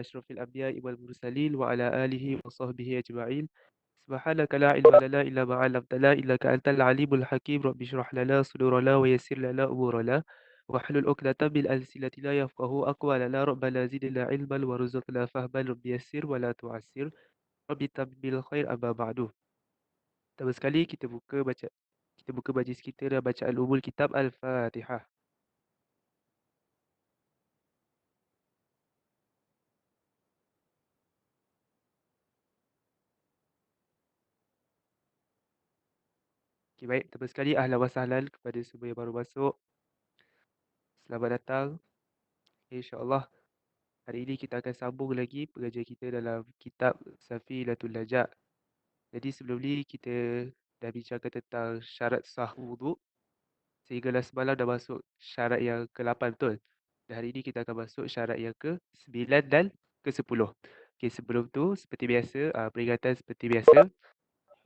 أشرف الأنبياء والمرسلين وعلى آله وصحبه أجمعين. سبحانك لا علم لنا إلا ما علمتنا إنك أنت العليم الحكيم. رب اشرح لنا صدورنا ويسر لنا أمورنا واحلل عقدة من ألسنتنا يفقهوا أقوالنا. ربنا زدنا علما وارزقنا فهما. رب يسر ولا تعسر. رب تمم بالخير. أما بعد. Pertama sekali kita buka majlis kita dan bacaan umul kitab Al-Fatihah. Okay, baik. Pertama sekali ahlan wa sahlan kepada semua yang baru masuk. Selamat datang. InsyaAllah hari ini kita akan sambung lagi pengajian kita dalam kitab Safinatul Najah. Jadi sebelum ni kita dah bincangkan tentang syarat sah wuduk. Sehinggalah semalam dah masuk syarat yang ke-8, betul? Dan hari ini kita akan masuk syarat yang ke-9 dan ke-10. Okay, sebelum tu seperti biasa, peringatan seperti biasa.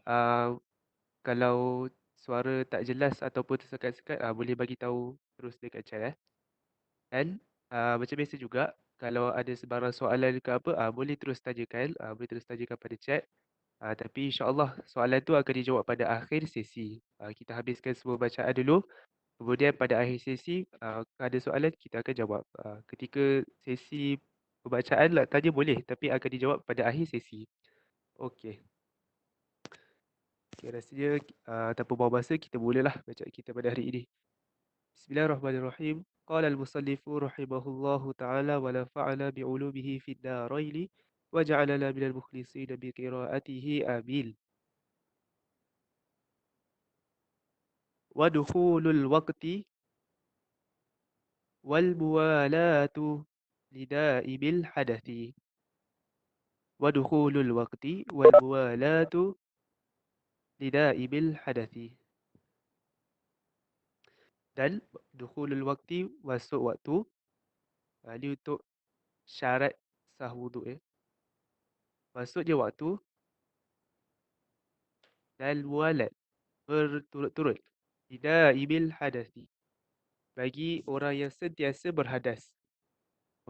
Ah, Kalau suara tak jelas ataupun tersekat-sekat, boleh bagi tahu terus dekat chat. Dan macam biasa juga, kalau ada sebarang soalan ke apa, boleh terus tanyakan, pada chat. Tapi insyaAllah soalan tu akan dijawab pada akhir sesi. Kita habiskan semua bacaan dulu. Kemudian pada akhir sesi, ada soalan kita akan jawab. Ketika sesi pembacaan nak tanya boleh, tapi akan dijawab pada akhir sesi. Okey. Okay, rasanya tanpa buang masa, kita mulalah bacaan kita pada hari ini. Bismillahirrahmanirrahim. Qala al-musannifu rahimahullahu ta'ala wa nafa'ana bi'ulumihi fid daraini wa ja'alana minal mukhlisin bi qiraatihi amin. Wa dukhulul waqti wal muwalatu lidaibil hadathi. Wa dukhulul waqti wal muwalatu lidaibil hadathi. Dan dukhulul waqti, masuk waktu. Ini untuk syarat sah wuduk ya. Masuk je waktu. Dan mualat, berturut-turut. Lidaibil hadathi, bagi orang yang sentiasa berhadas.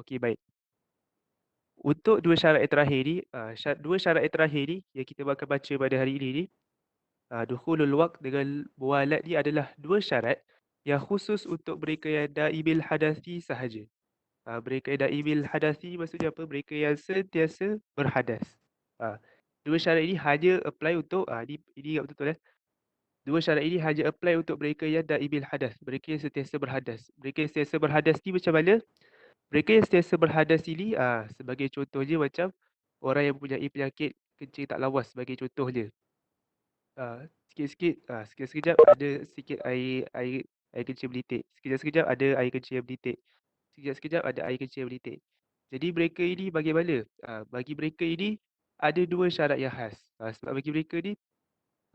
Okey, baik. Untuk dua syarat yang terakhir ni, dua syarat yang terakhir ni yang kita akan baca pada hari ini ni, dukhulul waqt dengan mualat ni adalah dua syarat yang khusus untuk mereka yang daibil hadathi sahaja. Mereka yang daibil hadathi maksudnya apa? Mereka yang sentiasa berhadas. Dua syarat ini hanya apply untuk, ini ingat betul-betul. Dua syarat ini hanya apply untuk mereka yang daibil hadas, mereka yang sentiasa berhadas. Mereka yang sentiasa berhadas ni macam mana? Mereka yang sentiasa berhadas ini, sebagai contohnya macam orang yang mempunyai penyakit kencing tak lawas sebagai contohnya. Sikit-sikit, sekejap-sekejap ada sikit air kencing berlitik. Sekejap-sekejap ada air kencing yang berlitik. Sekejap-sekejap ada air kencing yang berlitik. Jadi mereka ini bagaimana? Bagi mereka ini ada dua syarat yang khas. Sebab bagi mereka ni,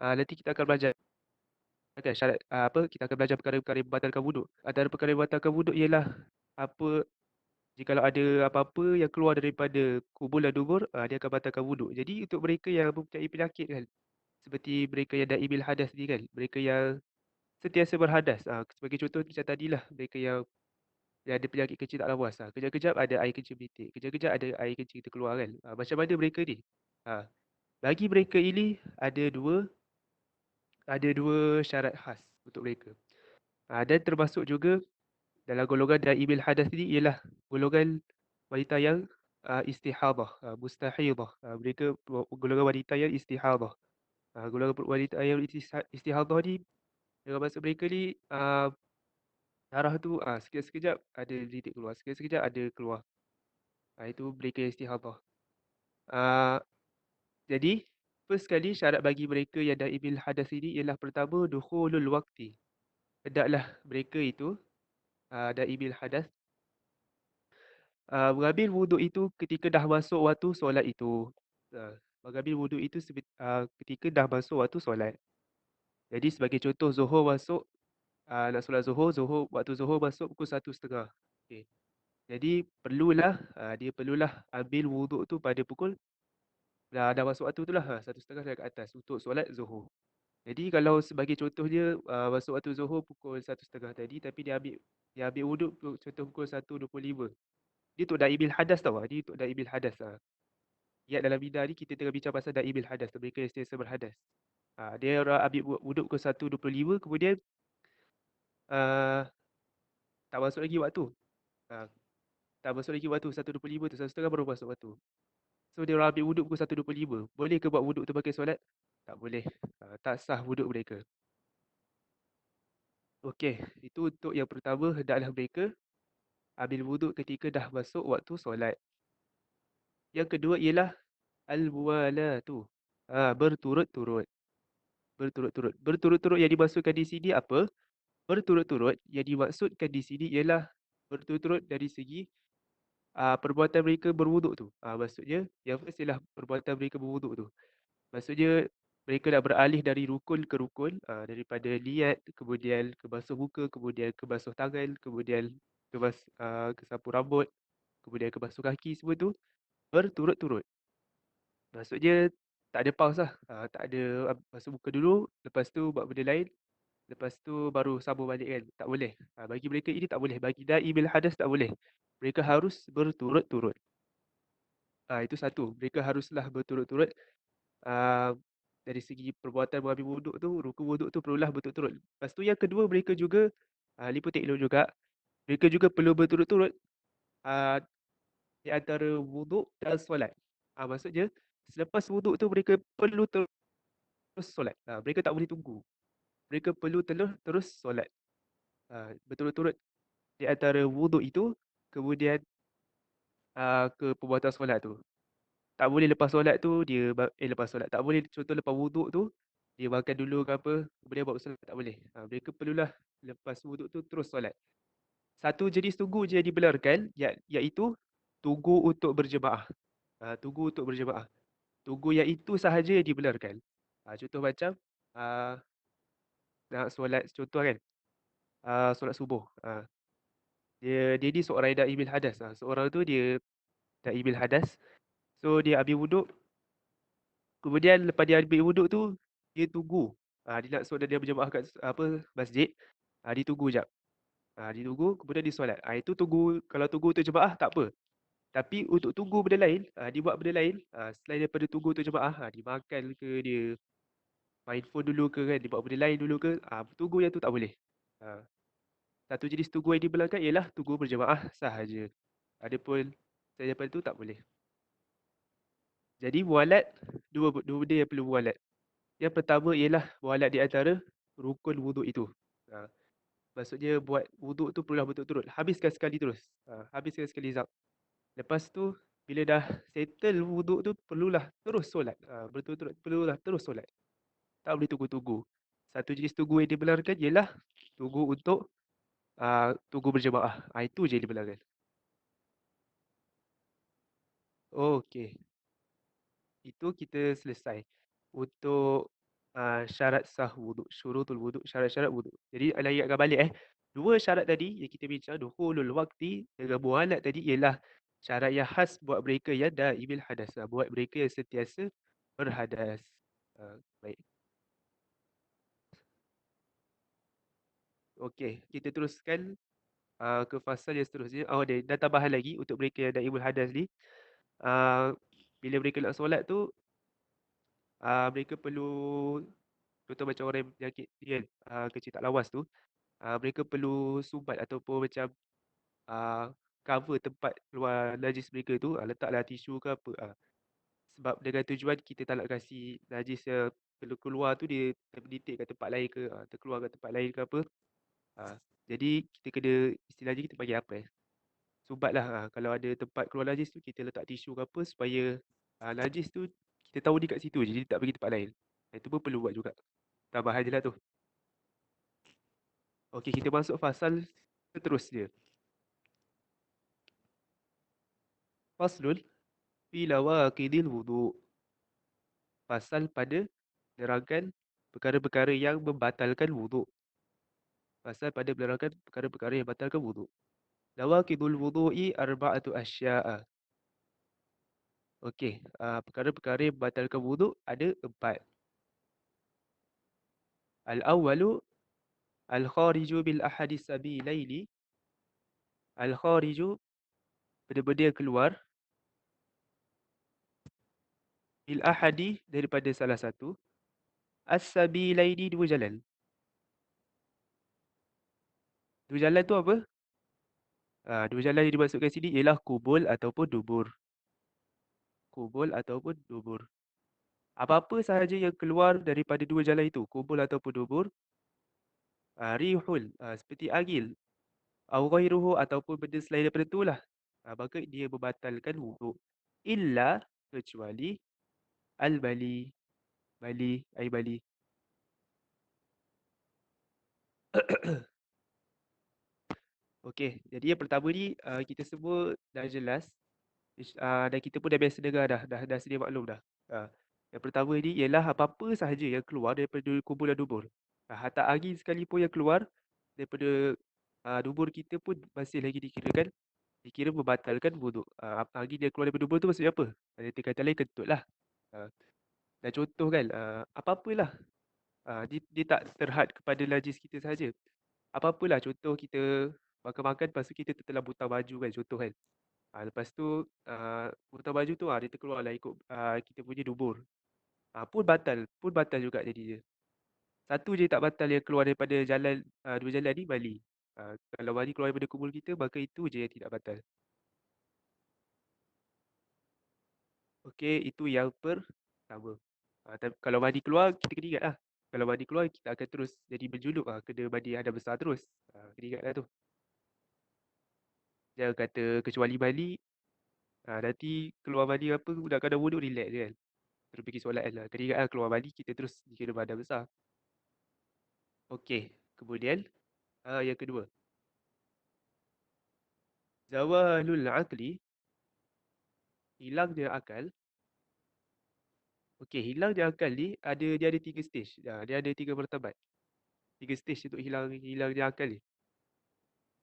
nanti kita akan belajar. Okay, syarat kita akan belajar perkara-perkara yang membatalkan wuduk. Antara perkara yang membatalkan wuduk ialah apa, jikalau ada apa-apa yang keluar daripada kubul dan dubur, dia akan batalkan wuduk. Jadi untuk mereka yang mempunyai penyakit kan, seperti mereka yang daibil hadas ni kan, mereka yang sentiasa berhadas. Sebagai contoh macam tadilah, mereka yang ada penyakit kecil tak lawas. Kejap-kejap ada air kecil berlitik, kejap-kejap ada air kecil terkeluar kan. Macam mana mereka ni? Bagi mereka ini ada dua syarat khas untuk mereka. Dan termasuk juga dalam golongan daibil hadas ni ialah golongan wanita yang istihadah, mustahidah. Mereka golongan wanita yang istihadah. Golongan wanita yang istihadah ni, dalam masa mereka ni, darah tu sekejap-sekejap ada titik keluar, sekejap-sekejap ada keluar. Itu mereka yang istihadah. Ah, Jadi first sekali syarat bagi mereka yang daibil hadas ini ialah pertama, dukhulul waqti. Hendaklah mereka itu daibil hadas mengambil wuduk itu ketika dah masuk waktu solat itu. Mengambil wuduk itu ketika dah masuk waktu solat. Jadi sebagai contoh, Zuhur masuk, nak solat Zuhur, waktu Zuhur masuk pukul 1:30. Okay. Jadi dia perlulah ambil wuduk tu pada pukul, dah masuk waktu tu lah, 1:30 dan ke atas untuk solat Zuhur. Jadi kalau sebagai contohnya, masuk waktu Zuhur pukul 1:30 tadi, tapi dia ambil wuduk contoh pukul 1:25. Dia untuk daibil hadas tau. Dia untuk daibil hadas. Ingat dalam bidah ni kita tengah bincang pasal daibil hadas. Mereka yang sentiasa berhadas. Dia orang ambil wuduk pukul 1.25, kemudian uh, tak masuk lagi waktu. Ah, tak masuk lagi waktu 1.25 tu. 1.30 baru masuk waktu. So dia orang ambil wuduk pukul 1.25. Boleh ke buat wuduk tu pakai solat? Tak boleh. Tak sah wuduk mereka. Okey, itu untuk yang pertama, hendaklah mereka ambil wuduk ketika dah masuk waktu solat. Yang kedua ialah al-muwalatu. Berturut-turut. Berturut-turut. Berturut-turut yang dimaksudkan di sini apa? Berturut-turut yang dimaksudkan di sini ialah berturut-turut dari segi perbuatan mereka berwuduk tu. Maksudnya yang first ialah perbuatan mereka berwuduk tu. Maksudnya mereka dah beralih dari rukun ke rukun, daripada niat, kemudian ke basuh muka, kemudian ke basuh tangan, kemudian ke sapu rambut, kemudian ke basuh kaki, semua tu berturut-turut. Maksudnya tak ada pause lah. Tak ada basuh muka dulu, lepas tu buat benda lain, lepas tu baru sambung balik kan. Tak boleh. Bagi mereka ini tak boleh. Bagi da'i bil hadas tak boleh. Mereka harus berturut-turut. Itu satu. Mereka haruslah berturut-turut. ah, dari segi perbuatan mengambil wuduk tu, rukun wuduk tu perlulah berturut-turut. Lepas tu yang kedua, mereka juga lipat elok juga. Mereka juga perlu berturut-turut ah, di antara wuduk dan solat. Maksudnya selepas wuduk tu mereka perlu terus solat. Mereka tak boleh tunggu. Mereka perlu terus solat. Berturut-turut di antara wuduk itu, kemudian ke perbuatan solat tu. Tak boleh lepas solat tu lepas solat. Tak boleh contoh lepas wuduk tu dia makan dulu ke apa, kemudian buat solat, tak boleh. Mereka perlulah lepas wuduk tu terus solat. Satu jenis tunggu je yang dibenarkan, iaitu tunggu untuk berjemaah. Tunggu untuk berjemaah. Tunggu yang itu sahaja yang dibenarkan. Contoh macam nak solat, contoh kan, solat subuh. Dia ni seorang yang da'i bil hadas. Seorang tu dia da'i bil hadas. So dia ambil wuduk. Kemudian lepas dia ambil wuduk tu, dia tunggu. Dia nak solat, dia berjemaah kat masjid. Dia tunggu jap. Dia tunggu, kemudian dia solat. Itu tunggu, kalau tunggu untuk jemaah tak apa. Tapi untuk tunggu benda lain, dia buat benda lain. Selain daripada tunggu untuk jemaah, dia makan ke, dia main phone dulu ke kan, dia buat benda lain dulu ke. Tunggu yang tu tak boleh. Satu jenis tunggu yang dibenarkan ialah tunggu berjemaah sahaja. Adapun selain daripada tu tak boleh. Jadi mualat, dua benda yang perlu mualat. Yang pertama ialah mualat di antara rukun wuduk itu. Maksudnya buat wuduk tu perlulah betul-betul. Habiskan sekali terus. Habiskan sekali zap. Lepas tu, bila dah settle wuduk tu, perlulah terus solat. Betul-betul perlulah terus solat. Tak boleh tunggu-tunggu. Satu jenis tunggu yang dibenarkan ialah tunggu untuk tunggu berjemaah. Itu je yang dibenarkan. Okey. Itu kita selesai untuk syarat sah wuduk, syurutul wuduk, syarat-syarat wuduk. Jadi ingatkan balik dua syarat tadi yang kita bincang, dukhulul waqti dengan mualat tadi ialah syarat yang khas buat mereka yang daimil hadas, buat mereka yang sentiasa berhadas. Baik. Okey, kita teruskan ke fasal yang seterusnya. Dan tambahan lagi untuk mereka yang daimul hadas ni, uh, bila mereka nak solat tu, mereka perlu, contoh macam orang yang penyakit ni kan, kecil tak lawas tu, mereka perlu sumbat ataupun macam cover tempat keluar najis mereka tu, letaklah tisu ke apa. Sebab dengan tujuan kita tak nak kasi najis yang perlu keluar tu dia terditik kat tempat lain ke, terkeluar kat tempat lain ke apa. Jadi kita kena, istilahnya kita panggil apa sumbat lah. Kalau ada tempat keluar najis tu, kita letak tisu ke apa supaya najis tu kita tahu dia kat situ je, jadi tak pergi tempat lain. Itu pun perlu buat juga. Tambahan je lah tu. Okey, kita masuk fasal seterusnya. Faslun fi lawaqidil wudu. Pasal pada menerangkan perkara-perkara yang membatalkan wuduk. Pasal pada menerangkan perkara-perkara yang membatalkan wuduk. Lawaqidul wudu'i arba'atu asya'a. Okey, perkara-perkara yang membatalkan wuduk ada 4. Al-awwalu al-khariju bil ahadis sabilaini. Al-khariju benda-benda yang keluar bil ahadi daripada salah satu as-sabilaini dua jalan. Dua jalan tu apa? Dua jalan yang dimasukkan sini ialah kubul ataupun dubur. Kubul ataupun dubur. Apa-apa sahaja yang keluar daripada dua jalan itu, kubul ataupun dubur, rihul, seperti angin, au ghairuhu ataupun benda selain daripada itulah. Maka dia membatalkan wuduk. Illa kecuali al-bali. Bali, air bali. Okey, jadi yang pertama ni kita semua dah jelas dan kita pun dah biasa dengar dah sedia maklum dah. Ah, yang pertama ni ialah apa-apa sahaja yang keluar daripada kubur dan dubur. Hatta angin sekalipun yang keluar daripada dubur kita pun masih lagi dikira membatalkan wuduk. Angin yang keluar daripada dubur tu maksudnya apa? Ada kata lain kentut lah. Ah, dan contoh kan, apa-apalah. Dia tak terhad kepada najis kita sahaja. Apa-apalah contoh kita makan-makan lepas tu kita tertelan butang baju kan, contoh kan. Lepas tu butang baju tu dia terkeluarlah ikut kita punya dubur. Pun batal juga jadi dia. Satu je tak batal yang keluar daripada jalan, dua jalan ni mani. Kalau mani keluar daripada kubur kita maka itu je yang tidak batal. Okey, itu yang pertama. Kalau mani keluar kita kena ingat lah. Kalau mani keluar kita akan terus jadi berjuluk, kena mani ada besar terus. Kena ingatlah tu. Jangan kata kecuali mani, nanti keluar mani apa nak kena wuduk relax je kan. Terus fikir solat lah. Kena ingat lah keluar mani kita terus dikira badan besar. Okey, kemudian yang kedua. Zawalul aqli, hilangnya akal. Okey, hilangnya akal ni dia ada tiga stage. Dia ada tiga martabat. Tiga stage untuk hilangnya akal ni.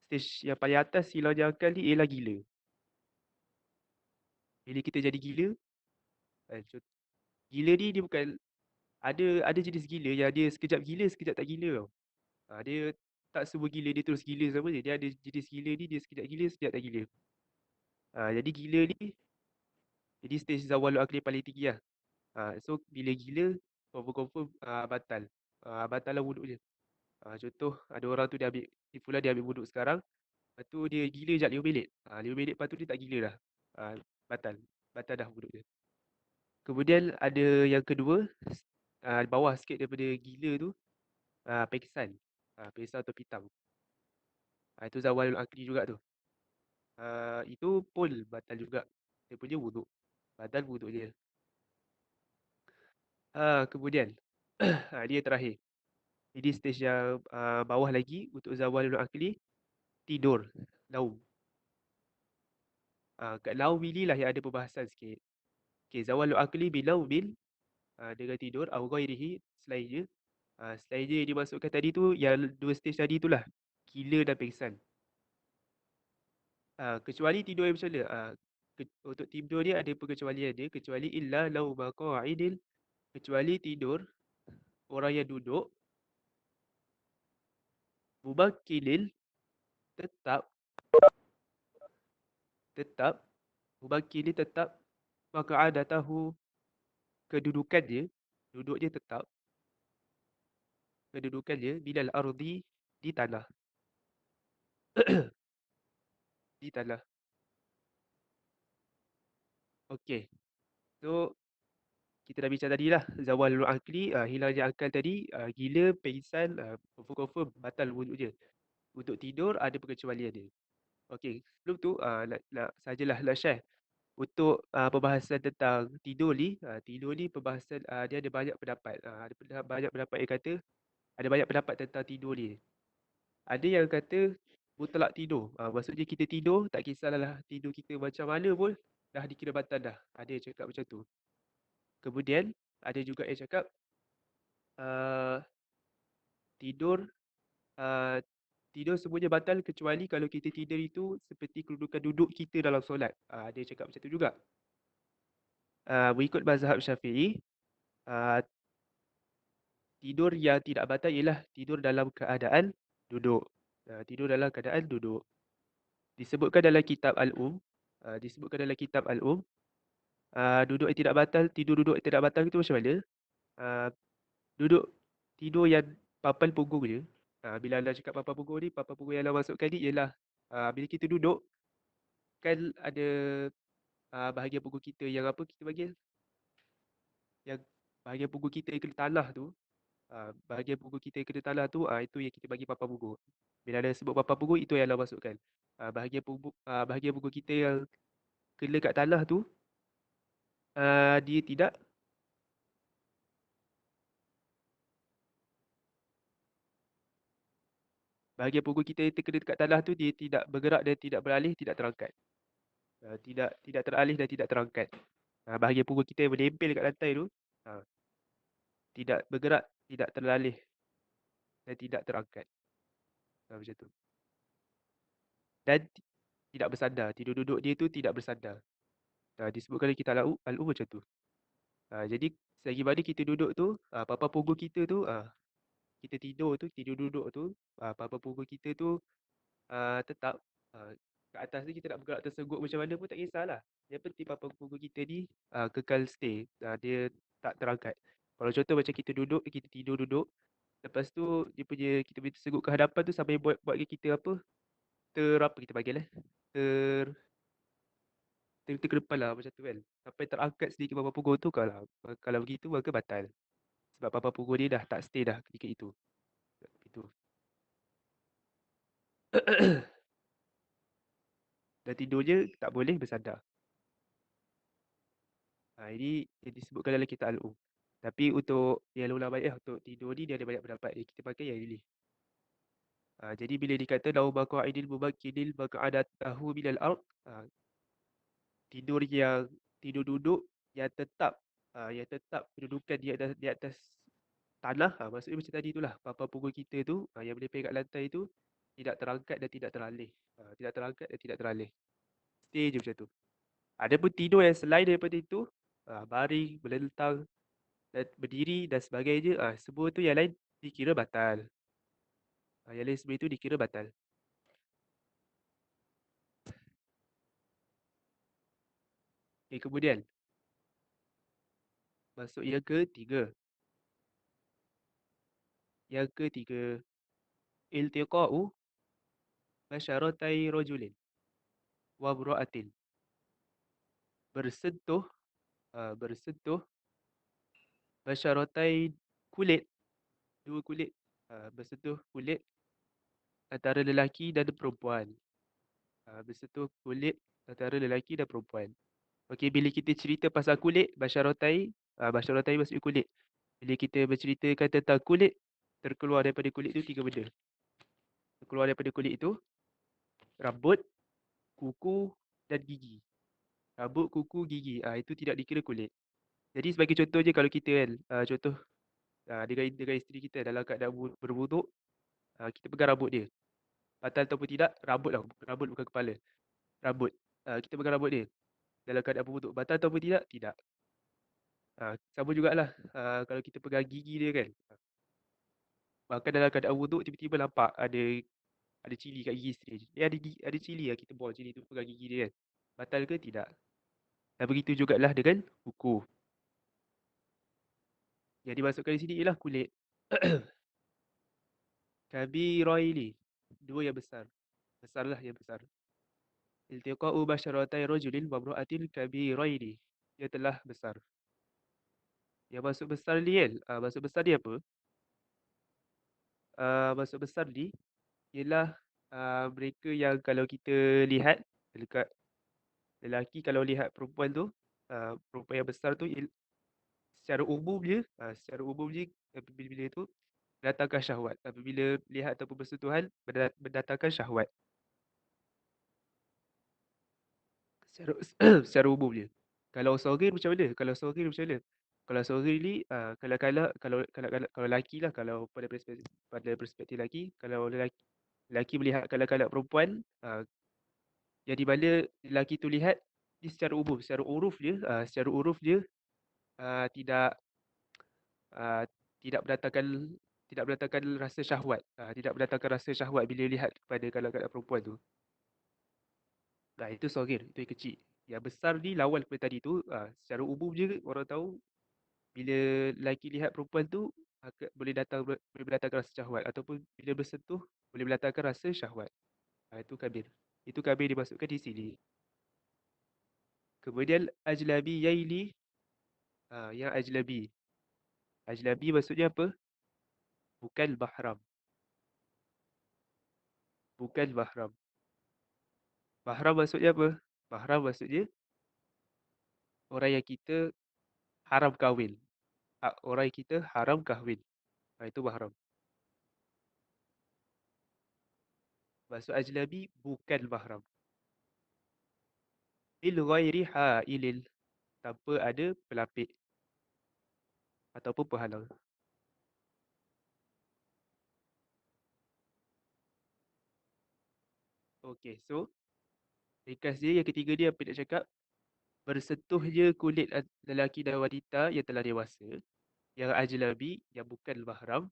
Stage yang paling atas hilangnya akal ni ialah gila. Bila kita jadi gila, gila ni dia bukan ada jenis gila yang dia sekejap gila, sekejap tak gila tau. Dia tak semua gila dia terus gila sama je. Dia ada jenis gila ni dia sekejap gila, sekejap tak gila. Jadi gila ni jadi stage zawalul akli paling tinggi lah. So bila gila confirm batal. Batal lah wuduk dia. Contoh ada orang tu dia ambil Ifullah dia ambil wuduk sekarang. Lepas tu dia gila sekejap 5 minit. 5 minit lepas tu dia tak gila dah. Batal. Batal dah wuduk dia. Kemudian ada yang kedua, bawah sikit daripada gila tu, pengsan. Pengsan atau pitam. Itu zawalul akli juga tu. Itu pun batal juga. Dia punya wuduk. Batal wuduk dia. Kemudian dia terakhir. Jadi stage yang bawah lagi untuk zawalul akli, tidur, naum. Kat naum ni lah yang ada perbahasan sikit. Okay, zawalul akli binaumin, dengan tidur, au ghairihi, selain je. Selain je yang dimasukkan tadi tu, yang dua stage tadi tu lah. Gila dan pengsan. Kecuali tidur yang macam mana? Untuk tidur ni ada pengecualian dia. Kecuali illa lau maqa'idil. Kecuali tidur orang yang duduk. Mubakkilil, tetap. Mubakkilil tetap. Maqa'adatahu, kedudukan dia. Duduk dia tetap. Kedudukan dia. Bilal ardi, di tanah. Di tanah. Okey. So, kita dah bincang tadi lah. Zawalul akli, hilangnya akal tadi. Gila, pengsan, confirm batal wuduk dia. Untuk tidur, ada pengecualian dia. Okey, sebelum tu sajalah nak share. Untuk perbahasan tentang tidur ni perbahasan dia ada banyak pendapat. Banyak pendapat yang kata, ada banyak pendapat tentang tidur ni. Ada yang kata mutlak tidur. Maksudnya kita tidur, tak kisahlah tidur kita macam mana pun, dah dikira batal dah. Ada yang cakap macam tu. Kemudian, ada juga yang cakap uh, tidur uh, tidur semuanya batal kecuali kalau kita tidur itu seperti kedudukan duduk kita dalam solat. Ada yang cakap macam tu juga. Mengikut mazhab Syafi'i, uh, tidur yang tidak batal ialah tidur dalam keadaan duduk. Tidur dalam keadaan duduk. Disebutkan dalam kitab Al-Um, Disebutkan dalam kitab Al-Um, duduk yang tidak batal, tidur duduk yang tidak batal itu macam mana? Ah, Duduk tidur yang papan punggung dia. Bila anda cakap papan punggung ni, papan punggung yang anda masukkan ni ialah bila kita duduk, kan ada bahagian punggung kita yang apa kita panggil? Yang bahagian punggung kita yang kena tanah tu, bahagian punggung kita yang kena tanah tu, itu yang kita bagi papan punggung. Bila ada sebut papan punggung, itu yang anda masukkan. Bahagian punggung kita yang kena kat tanah tu, dia tidak, bahagian punggung kita yang terkena dekat tanah tu, dia tidak bergerak dan tidak beralih, tidak terangkat. Tidak teralih dan tidak terangkat. Bahagian punggung kita yang menempel dekat lantai tu, ah, tidak bergerak, tidak terlalih dan tidak terangkat. Macam tu. Dan tidak bersandar. Tidur duduk dia tu tidak bersandar. Disebutkan dalam kitab Al-Um macam tu. Jadi selagi mana kita duduk tu, papan punggung kita tu, kita tidur duduk tu, papan punggung kita tu tetap, kat atas ni kita nak bergerak tersenggut macam mana pun tak kisahlah. Yang penting papan punggung kita ni kekal stay. Dia tak terangkat. Kalau contoh macam kita tidur duduk, lepas tu kita punya tersenggut ke hadapan tu sampai buatkan kita apa? Apa kita panggil Ter terkedepan lah macam tu kan. Sampai terangkat sedikit papan punggung tu, kalau begitu maka batal. Sebab papan punggung dia dah tak stay dah ketika itu. Itu. Dan tidurnya tak boleh bersandar. Ini yang disebutkan dalam kitab Al-Um. Tapi untuk yang ulama untuk tidur ni dia ada banyak pendapat. Yang kita pakai yang ini. Jadi bila dikata lau maqa'idil mumakkidil maq'adatahu minal ard, tidur yang tidur duduk yang tetap, kedudukan di atas tanah, maksudnya macam tadi itulah papan punggung kita tu, yang boleh pegang lantai tu tidak terangkat dan tidak teralih. Tidak terangkat dan tidak teralih. Stay je macam tu. Ada pun tidur yang selain daripada itu, baring, melentang dan berdiri dan sebagainya, semua tu yang lain dikira batal. Yang lain semua itu dikira batal. Okay, kemudian masuk yang ketiga. Yang ketiga, iltiqa'u basyaratai rajulin wa imra'atin. Bersentuh, bersentuh basyaratai kulit, dua kulit, bersentuh kulit antara lelaki dan perempuan. Bersentuh kulit antara lelaki dan perempuan. Okey, bila kita cerita pasal kulit, basyaratai maksudnya kulit. Bila kita berceritakan tentang kulit, terkeluar daripada kulit itu tiga benda. Terkeluar daripada kulit itu rambut, kuku dan gigi. Rambut, kuku, gigi. Itu tidak dikira kulit. Jadi sebagai contoh je, kalau kita kan, contoh dengan isteri kita dalam keadaan berwuduk, kita pegang rambut dia. Batal ataupun tidak, rambut lah. Rambut bukan kepala. Rambut. Kita pegang rambut dia dalam keadaan berwuduk. Batal ataupun tidak? Tidak. Sama jugalah kalau kita pegang gigi dia kan. Bahkan dalam keadaan wuduk, tiba-tiba nampak ada cili kat gigi isteri. Ada cili lah, kita buang cili tu pegang gigi dia kan. Batal ke? Tidak. Dan begitu jugalah dengan kuku. Yang dimasukkan di sini ialah kulit. Kabiraini. Dua yang besar. Besarlah yang besar. Iltiqa'u basyaratai rajulin wa imra'atin kabiraini. Dia telah besar. Yang maksud besar ni kan, maksud besar ni apa? Maksud besar ni ialah mereka yang kalau kita lihat dekat lelaki, kalau lihat perempuan tu, perempuan yang besar tu secara umum je apabila itu mendatangkan syahwat. Apabila lihat ataupun bersentuhan mendatangkan syahwat. Secara secara umum je. Kalau sorry macam mana? Kalau sorry macam mana? Kalau sorry ni kalau lelaki lah, kalau pada perspektif lelaki, kalau lelaki melihat kalau perempuan, yang di mana lelaki tu lihat ni secara umum, secara uruf dia tidak ah, tidak mendatangkan rasa syahwat, tidak mendatangkan rasa syahwat bila lihat kepada kalau perempuan tu. Itu saghir, itu yang kecil. Yang besar ni lawan daripada tadi tu, secara umum je orang tahu bila lelaki lihat perempuan tu boleh mendatangkan rasa syahwat ataupun bila bersentuh boleh mendatangkan rasa syahwat. Itu kabir. Itu kabir dimasukkan di sini. Kemudian ajlabi yaili, yang ajlabi. Ajlabi maksudnya apa? Bukan mahram. Bukan mahram. Mahram maksudnya apa? Mahram maksudnya orang yang kita haram kahwin. Orang yang kita haram kahwin. Itu mahram. Maksud ajnabi bukan mahram. Bil ghairi ha'ilil. Tanpa ada pelapik ataupun penghalang. Okey, so ringkas dia yang ketiga dia apa nak cakap? Bersentuhnya kulit lelaki dan wanita yang telah dewasa, yang ajnabi, yang bukan mahram,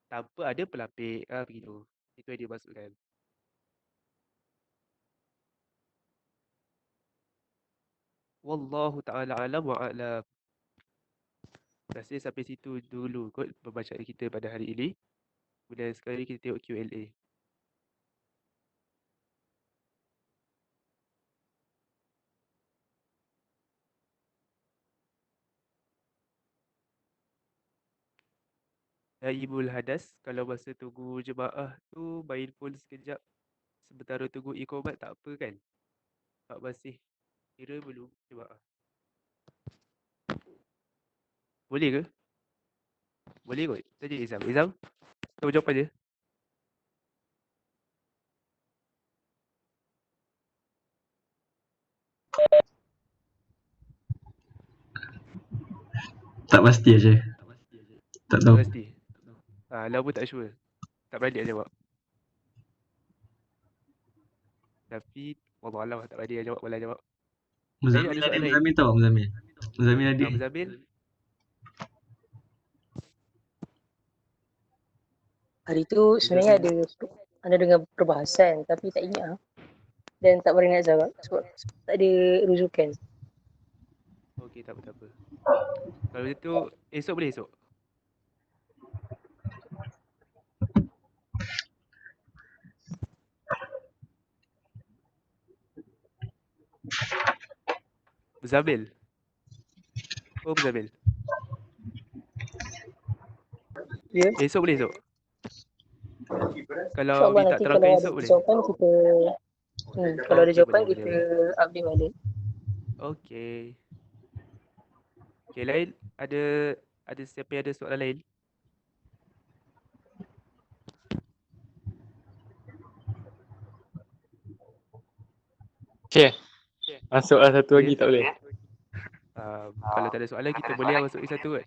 tanpa ada pelapik. Begitu. Itu yang dia maksudkan. Wallahu ta'ala alam wa a'lam. Rasanya sampai situ dulu kot pembacaan kita pada hari ini. Kemudian sekali kita tengok Q&A. Naibul hadas, kalau masa tunggu jemaah tu main phone sekejap sementara tunggu iqamat tak apa kan? Tak masih kira belum jemaah. Boleh ke? Boleh kot. Tanya Izam. Izam, tahu jawapan dia? Tak pasti aja. Tak Tak tahu. pasti. Lah pun tak sure. Tak berani nak jawab. Tapi wallah alam tak berani nak jawab, malah jawab. Lain ada soalan lain? Muzammil tahu Muzammil. Muzammil adik. Muzammil? Hari tu sebenarnya ada dengar perbahasan tapi tak ingat dan tak berani nak jawab sebab tak ada rujukan. Okey, tak apa, tak apa. Kalau itu esok boleh esok? Muzammil? Oh, Muzammil. Ya. Esok boleh esok? Kalau InsyaAllah minta nanti terangkan kalau ada esok boleh? jawapan kita kalau ada Okey, jawapan boleh, boleh, kita boleh. update balik. Okey. Okey, lain ada siapa yang ada soalan lain? Okay. Masuk lah satu lagi Ya? tak boleh? Kalau tak ada soalan kita boleh masuk lagi satu kan?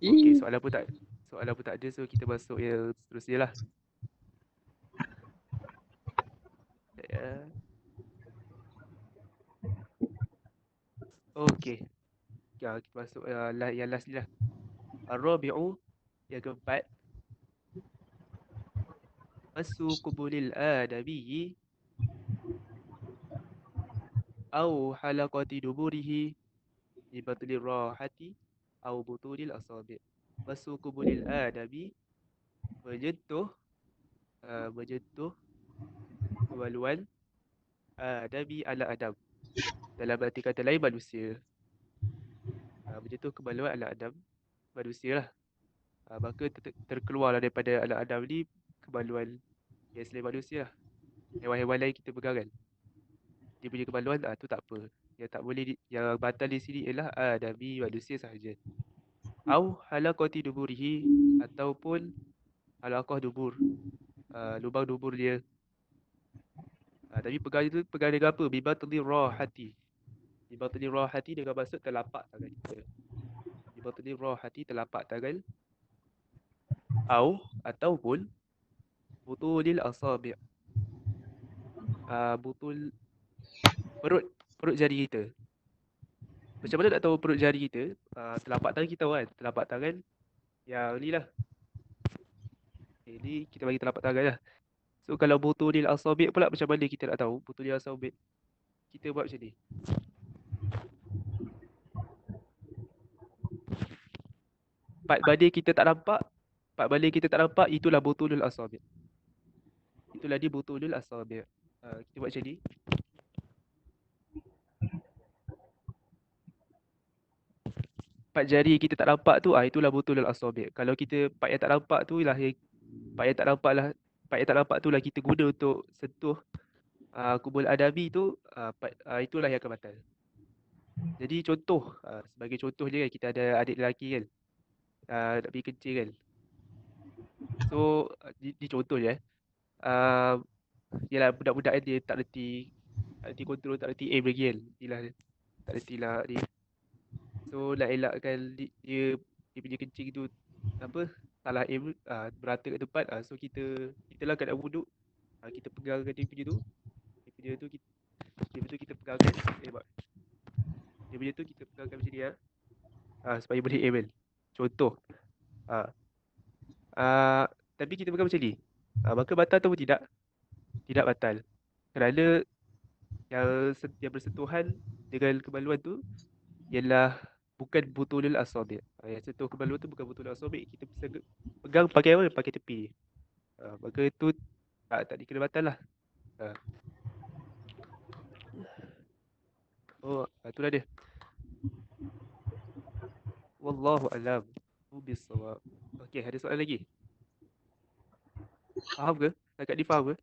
Okey, soalan pun tak ada, so kita masuk yang seterusnya lah. Sekejap ya. Okey. Kita masuk yang last ni lah. Ar-rabi'u, yang keempat. Masu qubulil adabiyyi au halaqati duburihi bi batli rahati au butulil asabi'. Masu qubulil adabi, menyentuh kemaluan adabi ala adam. Dalam arti kata lain manusia. Menyentuh kemaluan ala adam, manusia lah. Maka terkeluarlah daripada ala adam ni kemaluan yang selain manusia lah. Hewan-hewan lain kita pegang kan. Dia punya kemaluan tu tak apa. Yang tak boleh yang batal di sini ialah adami, manusia sahaja. Au halaqati duburihi, ataupun halaqah dubur, lubang dubur dia. Tapi pegang itu pegang dengan apa? Bibatli rahati. Bibatli rahati dengan maksud telapak tangan kita. Bibatli rahati, telapak tangan. Au ataupun butulil asabi', butul perut jari kita. Macam mana nak tahu perut jari kita? Telapak tangan kita kan. Telapak tangan yang ni lah. Ni kita bagi telapak tangan lah. So kalau butulil asabi' pula macam mana kita nak tahu butulil asabi'? Kita buat macam ni. Part badan kita tak nampak, itulah butulul asabi'. Itulah dia butulul asabi'. Kita buat macam ni. Part jari kita tak nampak tu, itulah butulul asabi'. Kalau kita part yang tak nampak tu ialah part yang tak nampak tu lah kita guna untuk sentuh kubul adabi tu, itulah yang akan batal. Jadi contoh, sebagai contoh je kan, kita ada adik lelaki kan, nak pergi kencing kan. So ni contoh je Yalah budak-budak kan dia tak reti kontrol, tak reti aim lagi kan. Tak reti lah ni. So nak elakkan dia punya kencing tu salah aim, berata kat tempat, so kita lah kat dalam wuduk, kita pegangkan dia punya tu kita pegangkan dia punya tu kita pegangkan macam ni supaya boleh aim kan. Contoh. Tapi kita pegang macam ni, maka batal atau tidak? Tidak batal. Kerana yang bersentuhan dengan kemaluan tu ialah bukan butulul asabi'. Yang sentuh kemaluan tu bukan butulul asabi'. Kita pegang pakai apa? Pakai tepi. Maka tu tak dikira batal lah. Itulah dia. Wallahu a'lam bissawab. Okey, ada soalan lagi? Faham ke? Kakak ni faham ke?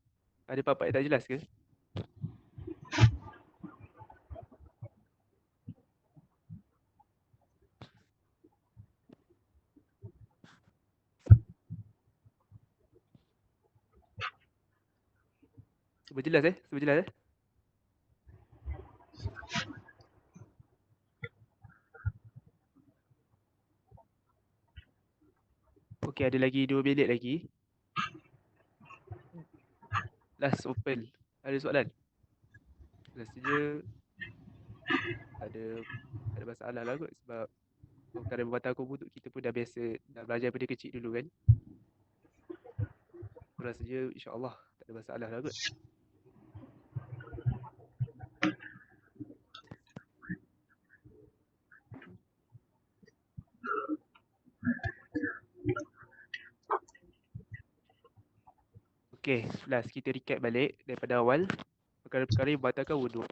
Ada part-part yang tak jelas ke? Semua jelas Semua jelas Okey, ada lagi 2 minit lagi. Last open. Ada soalan? Rasanya ada masalah lah kot, sebab perkara membatalkan wuduk kita pun dah biasa, dah belajar daripada kecil dulu kan. Rasanya insya-Allah tak ada masalah lah kot. Okey, last kita recap balik daripada awal perkara-perkara yang membatalkan wuduk.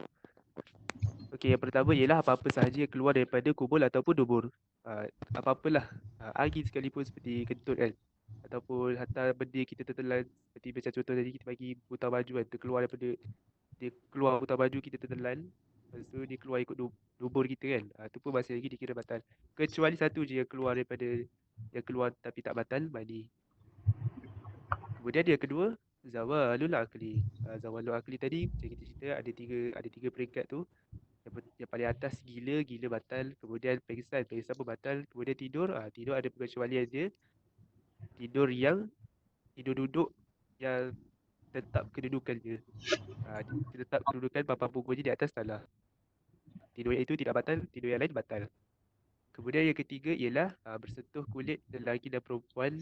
Okey, yang pertama ialah apa-apa sahaja yang keluar daripada kubul ataupun dubur. Apa-apalah, angin sekalipun seperti kentut kan, ataupun hantar benda kita tertelan, seperti macam contoh tadi kita bagi putar baju kan, dia keluar putar baju kita tertelan, lepas tu dia keluar ikut dubur kita kan, tu pun masih lagi dikira batal. Kecuali satu je yang keluar tapi tak batal, mani. Kemudian yang kedua, zawalul akli. Zawalul akli tadi macam kita cerita ada tiga peringkat tu. Yang paling atas gila batal, kemudian pengsan pun batal, kemudian tidur ada pengecualian dia. Tidur duduk yang tetap kedudukan dia. Tetap kedudukan papan punggung je di atas tanah. Tidur yang itu tidak batal, tidur yang lain batal. Kemudian yang ketiga ialah bersentuh kulit lelaki dan perempuan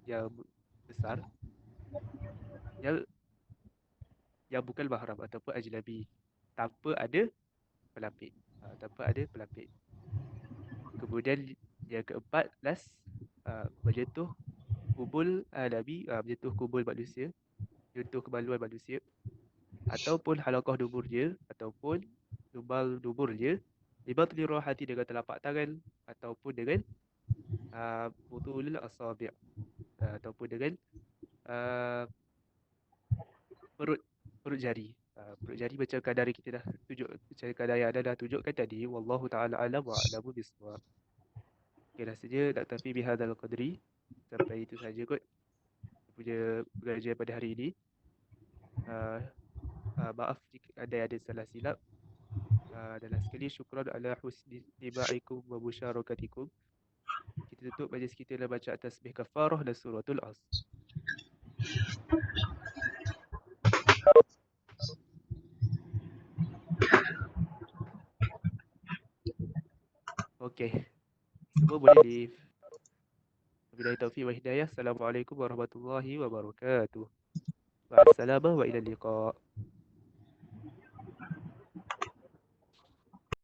yang besar, yang bukan mahram ataupun ajnabi, tanpa ada pelapik. Kemudian yang keempat, last, menyentuh kubul Nabi, menyentuh kubul manusia, menyentuh kemaluan manusia, ataupun halaqah dubur dia, ataupun lubang dubur dia, libatli rohati dengan telapak tangan, ataupun dengan butulul asabi', ataupun dengan perut jari. Perut jari macam kadar kita dah tunjuk, macam kadar yang dah tunjukkan tadi. Wallahu ta'ala alam wa a'lamu bisawab. Okay, rasanya naktafi bihadzal qadri. Sampai itu saja kot punya pengajian pada hari ini. Maaf jika ada salah silap. Dan last sekali, syukran ala husni istibaikum wa musyarakatikum. Kita tutup majlis kita dalam bacaan tasbih kafarah dan suratul As. Okey, semua boleh leave. Wabillahi taufiq wa hidayah. Assalamualaikum warahmatullahi wabarakatuh. Ma'assalamah wa ilal liqa'.